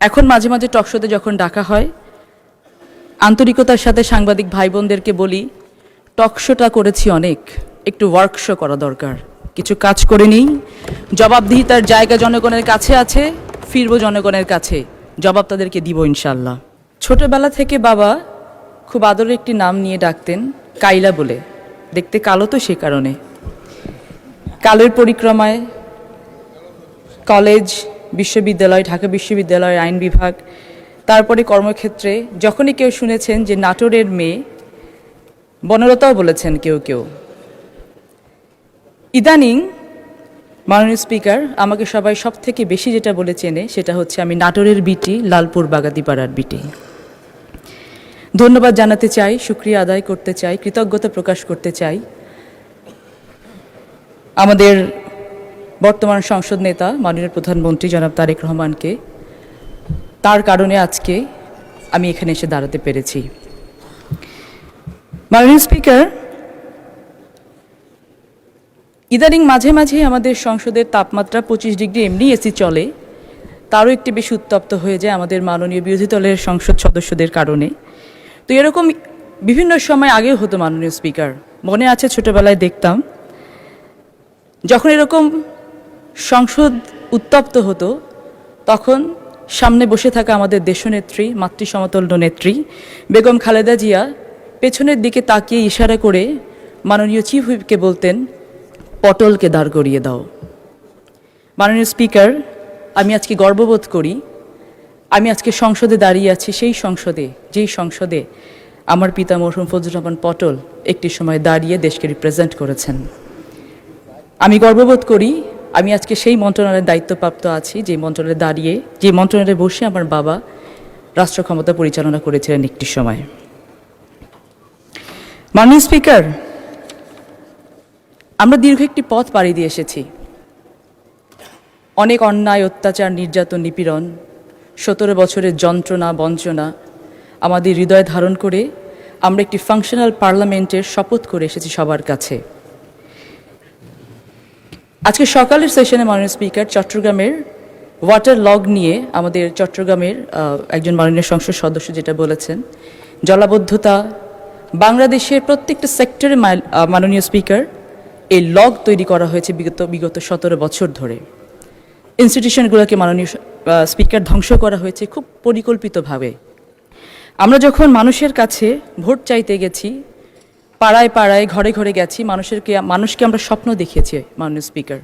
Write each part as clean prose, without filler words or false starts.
এখন মাঝে মাঝে টকশোতে যখন ডাকা হয়, আন্তরিকতার সাথে সাংবাদিক ভাই বোনদেরকে বলি, টকশোটা করেছি অনেক, একটু ওয়ার্কশো করা দরকার। কিছু কাজ করে নিই, জবাবদিহিতার জায়গা জনগণের কাছে আছে, ফিরবো জনগণের কাছে, জবাব তাদেরকে দিব ইনশাল্লাহ। ছোটবেলা থেকে বাবা খুব আদরের একটি নাম নিয়ে ডাকতেন, কাইলা বলে। দেখতে কালো তো সে কারণে। কালের পরিক্রমায় কলেজ, বিশ্ববিদ্যালয়, ঢাকা বিশ্ববিদ্যালয়ের আইন বিভাগ, তারপরে কর্মক্ষেত্রে যখনই কেউ শুনেছেন যে নাটোরের মেয়ে, বনলতাও বলেছেন কেউ কেউ। ইদানিং মাননীয় স্পিকার, আমাকে সবাই সব থেকে বেশি যেটা বলে চেনে সেটা হচ্ছে আমি নাটোরের বিটি, লালপুর বাগাতিপাড়ার বিটি। ধন্যবাদ জানাতে চাই, শুকরিয়া আদায় করতে চাই, কৃতজ্ঞতা প্রকাশ করতে চাই আমাদের বর্তমান সংসদ নেতা মাননীয় প্রধানমন্ত্রী জনাব তারেক রহমানকে। তার কারণে আজকে আমি এখানে এসে দাঁড়াতে পেরেছি। মাননীয় স্পিকার, ইদানিং মাঝে মাঝে আমাদের সংসদের তাপমাত্রা 25 ডিগ্রি এমনি এসি চলে, তারও একটু বেশি উত্তপ্ত হয়ে যায় আমাদের মাননীয় বিরোধী দলের সংসদ সদস্যদের কারণে। তো এরকম বিভিন্ন সময় আগেও হতো মাননীয় স্পিকার। মনে আছে ছোটবেলায় দেখতাম যখন এরকম সংসদ উত্তপ্ত হতো, তখন সামনে বসে থাকা আমাদের দেশনেত্রী, মাতৃসমতুল্য নেত্রী বেগম খালেদা জিয়া পেছনের দিকে তাকিয়ে ইশারা করে মাননীয় চিফ হুইপকে বলতেন, পটলকে দাঁড় করিয়ে দাও। মাননীয় স্পিকার, আমি আজকে গর্ববোধ করি, আমি আজকে সংসদে দাঁড়িয়ে আছি, সেই সংসদে যেই সংসদে আমার পিতা মরহুম ফজলুর রহমান পটল একটি সময় দাঁড়িয়ে দেশকে রিপ্রেজেন্ট করেছেন। আমি গর্ববোধ করি আমি আজকে সেই মন্ত্রণালয়ের দায়িত্বপ্রাপ্ত আছি, যে মন্ত্রণালয়ে দাঁড়িয়ে, যে মন্ত্রণালয়ে বসে আমার বাবা রাষ্ট্র ক্ষমতা পরিচালনা করেছিলেন একটি সময়। মাননীয় স্পিকার, আমরা দীর্ঘ একটি পথ পাড়ি দিয়ে এসেছি। অনেক অন্যায়, অত্যাচার, নির্যাতন, নিপীড়ন, 17 বছরের যন্ত্রণা, বঞ্চনা আমাদের হৃদয় ধারণ করে আমরা একটি ফাংশনাল পার্লামেন্টের শপথ করে এসেছি সবার কাছে। আজকে সকালের সেশনে মাননীয় স্পিকার, চট্টগ্রামের ওয়াটার লগ নিয়ে আমাদের চট্টগ্রামের একজন মাননীয় সংসদ সদস্য যেটা বলেছেন, জলাবদ্ধতা বাংলাদেশের প্রত্যেকটা সেক্টরে মাননীয় স্পিকার এই লগ তৈরি করা হয়েছে বিগত 17 বছর ধরে। ইনস্টিটিউশনগুলোকে মাননীয় স্পিকার ধ্বংস করা হয়েছে খুব পরিকল্পিতভাবে। আমরা যখন মানুষের কাছে ভোট চাইতে গেছি, পাড়ায় পাড়ায়, ঘরে ঘরে গেছি, মানুষকে আমরা স্বপ্ন দেখিয়েছি মাননীয় স্পিকার,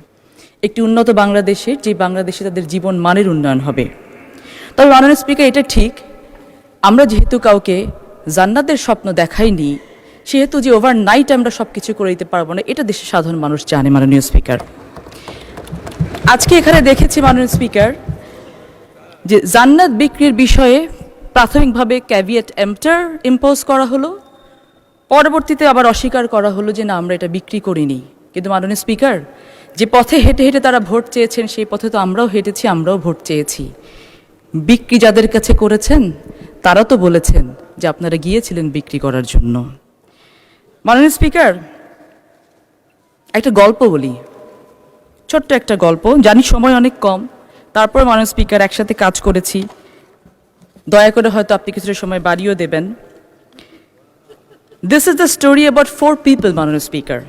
একটি উন্নত বাংলাদেশের, যে বাংলাদেশে তাদের জীবন মানের উন্নয়ন হবে। তবে মাননীয় স্পিকার, এটা ঠিক, আমরা যেহেতু কাউকে জান্নাতের স্বপ্ন দেখাইনি, সেহেতু যে ওভারনাইট আমরা সব কিছু করে দিতে পারবো না, এটা দেশের সাধারণ মানুষ জানে মাননীয় স্পিকার। আজকে এখানে দেখেছি মাননীয় স্পিকার যে জান্নাত বিক্রির বিষয়ে প্রাথমিকভাবে ক্যাভিয়েট এম্পটার ইম্পোজ করা হলো, পরবর্তীতে আবার অস্বীকার করা হলো যে না, আমরা এটা বিক্রি করিনি। কিন্তু মাননীয় স্পিকার, যে পথে হেঁটে হেঁটে তারা ভোট চেয়েছেন, সেই পথে তো আমরাও হেঁটেছি, আমরাও ভোট চেয়েছি। বিক্রি যাদের কাছে করেছেন তারা তো বলেছেন যে আপনারা গিয়েছিলেন বিক্রি করার জন্য। মাননীয় স্পিকার, একটা গল্প বলি, ছোট্ট একটা গল্প, জানি সময় অনেক কম, তারপর মাননীয় স্পিকার একসাথে কাজ করেছি, দয়া করে হয়তো আপনি কিছুটা সময় বাড়িয়েও দেবেন। This is the story about 4 people মাননীয় স্পিকার।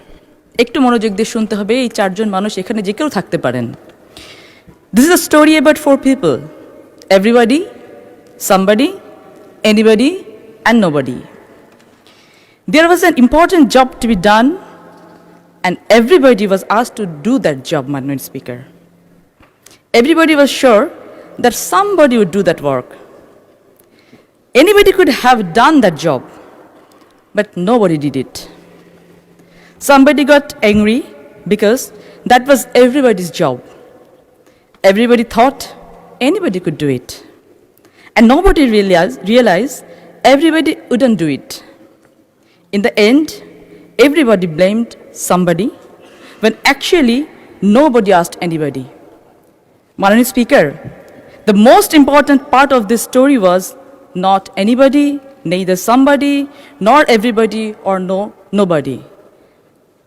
একটু মনোযোগ দিয়ে শুনতে হবে, এই 4 জন মানুষ এখানে যে কেউ থাকতে পারেন। This is the story about 4 people, everybody, somebody, anybody and nobody. There was an important job to be done and everybody was asked to do that job, Honorable Speaker. Everybody was sure that somebody would do that work. Anybody could have done that job, but nobody did it. Somebody got angry because that was everybody's job. Everybody thought anybody could do it. And nobody realized everybody wouldn't do it. In the end, everybody blamed somebody when actually nobody asked anybody. Honorable Speaker, the most important part of this story was not anybody, neither somebody, nor everybody, or nobody.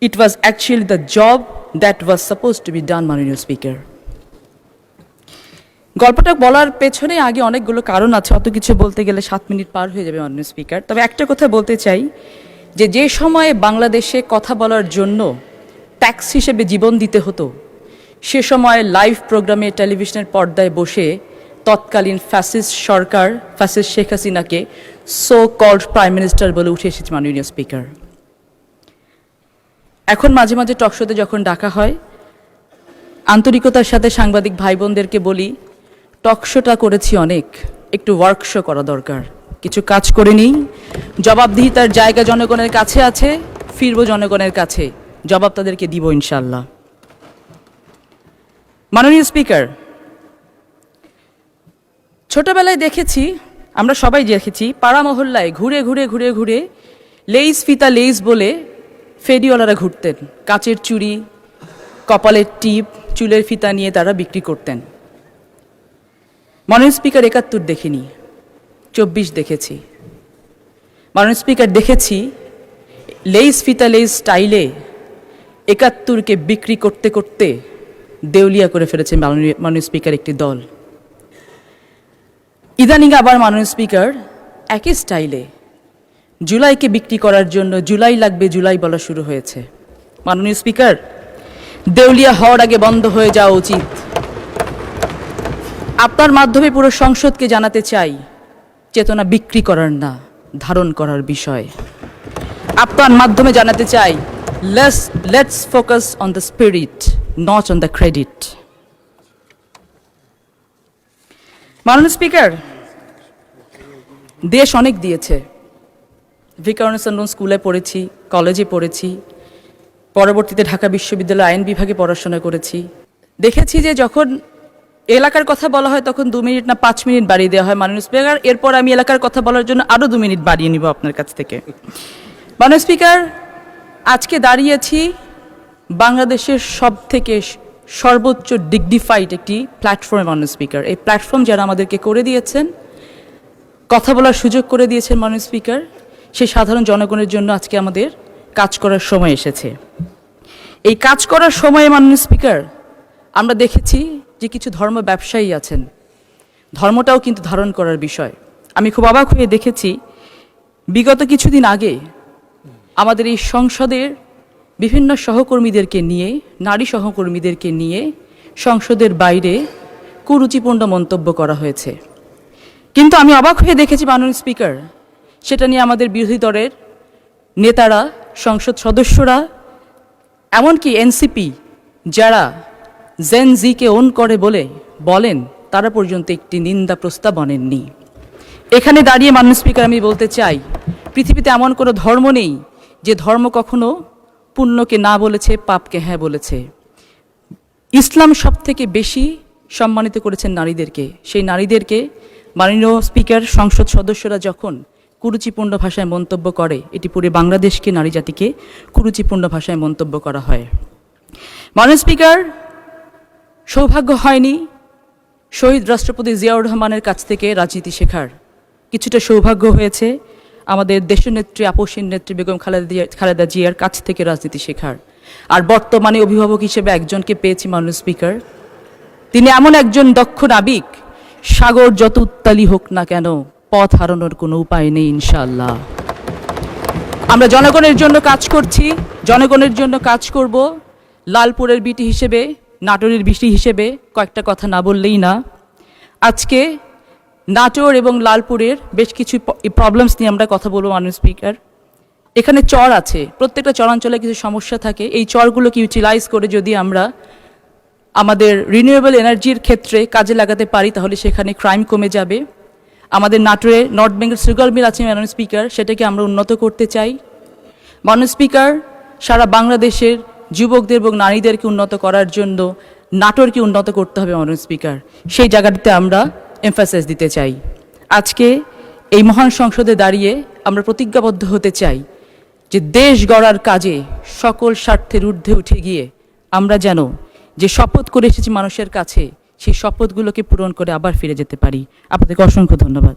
It was actually the job that was supposed to be done, Honorable Speaker. গল্পটা বলার পেছনে আগে অনেকগুলো কারণ আছে, অত কিছু বলতে গেলে 7 মিনিট পার হয়ে যাবে মাননীয় স্পিকার। তবে একটা কথা বলতে চাই যে সময়ে বাংলাদেশে কথা বলার জন্য ট্যাক্স হিসেবে জীবন দিতে হতো, সে সময় লাইভ প্রোগ্রামে টেলিভিশনের পর্দায় বসে তৎকালীন ফ্যাসিস্ট সরকার, ফ্যাসিস্ট শেখ হাসিনাকে সো কল্ড প্রাইম মিনিস্টার বলে উঠে এসেছে মাননীয় স্পিকার। এখন মাঝে মাঝে টকশোতে যখন ডাকা হয়, আন্তরিকতার সাথে সাংবাদিক ভাই বোনদেরকে বলি, টকশোটা করেছি অনেক, একটু ওয়ার্কশো করা দরকার। কিছু কাজ করে নিই, জবাবদিহিতার জায়গা জনগণের কাছে আছে, ফিরবো জনগণের কাছে, জবাব তাদেরকে দিব ইনশাল্লাহ। মাননীয় স্পিকার, ছোটবেলায় দেখেছি, আমরা সবাই দেখেছি, পাড়া মহল্লায় ঘুরে ঘুরে ঘুরে ঘুরে লেইস ফিতা লেইস বলে ফেরিওয়ালারা ঘুরতেন। কাচের চুড়ি, কপালের টিপ, চুলের ফিতা নিয়ে তারা বিক্রি করতেন। মাননীয় স্পিকার, 71 দেখিনি, 24 দেখেছি। মাননীয় স্পিকার, দেখেছি লেইস ফিতা লেইস স্টাইলে 71কে বিক্রি করতে করতে দেউলিয়া করে ফেলেছে মাননীয় স্পিকার একটি দল। ইদানিং আবার মাননীয় স্পিকার একই স্টাইলে জুলাইকে বিক্রি করার জন্য জুলাই লাগবে জুলাই বলা শুরু হয়েছে। মাননীয় স্পিকার, দেউলিয়া হওয়ার আগে বন্ধ হয়ে যাওয়া উচিত। আপনার মাধ্যমে পুরো সংসদকে জানাতে চাই, চেতনা বিক্রি করার না, ধারণ করার বিষয়। আপনার মাধ্যমে জানাতে চাই, let's focus on the spirit, not on the credit. মাননীয় স্পিকার, দেশ অনেক দিয়েছে। ভিকারুননিসা স্কুলে পড়েছি, কলেজে পড়েছি, পরবর্তীতে ঢাকা বিশ্ববিদ্যালয় আইন বিভাগে পড়াশোনা করেছি। দেখেছি যে যখন এলাকার কথা বলা হয় তখন 2 মিনিট না 5 মিনিট বাড়িয়ে দেওয়া হয়। মাননীয় স্পিকার, এরপর আমি এলাকার কথা বলার জন্য আরও 2 মিনিট বাড়িয়ে নিব আপনার কাছ থেকে। মাননীয় স্পিকার, আজকে দাঁড়িয়েছি বাংলাদেশের সবথেকে সর্বোচ্চ ডিগনিফাইড একটি প্ল্যাটফর্মে। মাননীয় স্পিকার, এই প্ল্যাটফর্ম যারা আমাদেরকে করে দিয়েছেন, কথা বলার সুযোগ করে দিয়েছেন মাননীয় স্পিকার, সেই সাধারণ জনগণের জন্য আজকে আমাদের কাজ করার সময় এসেছে। এই কাজ করার সময়ে মাননীয় স্পিকার, আমরা দেখেছি যে কিছু ধর্ম ব্যবসায়ী আছেন, ধর্মটাও কিন্তু ধারণ করার বিষয়। আমি খুব অবাক হয়ে দেখেছি, বিগত কিছুদিন আগে আমাদের এই সংসদের বিভিন্ন সহকর্মীদেরকে নিয়ে, নারী সহকর্মীদেরকে নিয়ে সংসদের বাইরে কুরুচিপূর্ণ মন্তব্য করা হয়েছে। কিন্তু আমি অবাক হয়ে দেখেছি মাননীয় স্পিকার, সেটা নিয়ে আমাদের বিরোধী দলের নেতারা, সংসদ সদস্যরা, এমনকি এনসিপি যারা জেন জিকে ওন করে বলেন, তারা পর্যন্ত একটি নিন্দা প্রস্তাব আনেননি। এখানে দাঁড়িয়ে মাননীয় স্পিকার, আমি বলতে চাই, পৃথিবীতে এমন কোনো ধর্ম নেই যে ধর্ম কখনো পুণ্যকে না বলেছে, পাপকে হ্যাঁ বলেছে। ইসলাম সবথেকে বেশি সম্মানিত করেছেন নারীদেরকে। সেই নারীদেরকে মাননীয় স্পিকার, সংসদ সদস্যরা যখন কুরুচিপূর্ণ ভাষায় মন্তব্য করে, এটি পুরো বাংলাদেশকে, নারী জাতিকে কুরুচিপূর্ণ ভাষায় মন্তব্য করা হয়। মাননীয় স্পিকার, সৌভাগ্য হয়নি শহীদ রাষ্ট্রপতি জিয়াউর রহমানের কাছ থেকে রাজনীতি শেখার, কিছুটা সৌভাগ্য হয়েছে আমাদের দেশনেত্রী, আপসীন নেত্রী বেগম খালেদা জিয়ার কাছ থেকে রাজনীতি শেখার। আর বর্তমানে অভিভাবক হিসেবে একজনকে পেয়েছি মাননীয় স্পিকার, তিনি এমন একজন দক্ষ নাবিক, সাগর যত উত্তালি হোক না কেন পথ হারানোর কোনো উপায় নেই ইনশাআল্লাহ। আমরা জনগণের জন্য কাজ করছি, জনগণের জন্য কাজ করব। লালপুরের বিটি হিসেবে, নাটোরের বিটি হিসেবে কয়েকটা কথা না বললেই না। আজকে নাটোর এবং লালপুরের বেশ কিছু প্রবলেমস নিয়ে আমরা কথা বলবো মাননীয় স্পিকার। এখানে চর আছে, প্রত্যেকটা চরাঞ্চলে কিছু সমস্যা থাকে। এই চরগুলোকে ইউটিলাইজ করে যদি আমরা আমাদের রিনিউয়েবল এনার্জির ক্ষেত্রে কাজে লাগাতে পারি, তাহলে সেখানে ক্রাইম কমে যাবে। আমাদের নাটোরে নর্থ বেঙ্গল সুগার মিল আছে মাননীয় স্পিকার, সেটাকে আমরা উন্নত করতে চাই। মাননীয় স্পিকার, সারা বাংলাদেশের যুবকদের এবং নারীদেরকে উন্নত করার জন্য নাটোরকে উন্নত করতে হবে মাননীয় স্পিকার, সেই জায়গাটিতে আমরা এমফাসাইজ দিতে চাই। আজকে এই মহান সংসদে দাঁড়িয়ে আমরা প্রতিজ্ঞাবদ্ধ হতে চাই যে দেশ গড়ার কাজে সকল স্বার্থের ঊর্ধ্বে উঠে গিয়ে আমরা যেন যে শপথ করে এসেছি মানুষের কাছে, সেই শপথগুলোকে পূরণ করে আবার ফিরে যেতে পারি। আপনাদেরকে অসংখ্য ধন্যবাদ।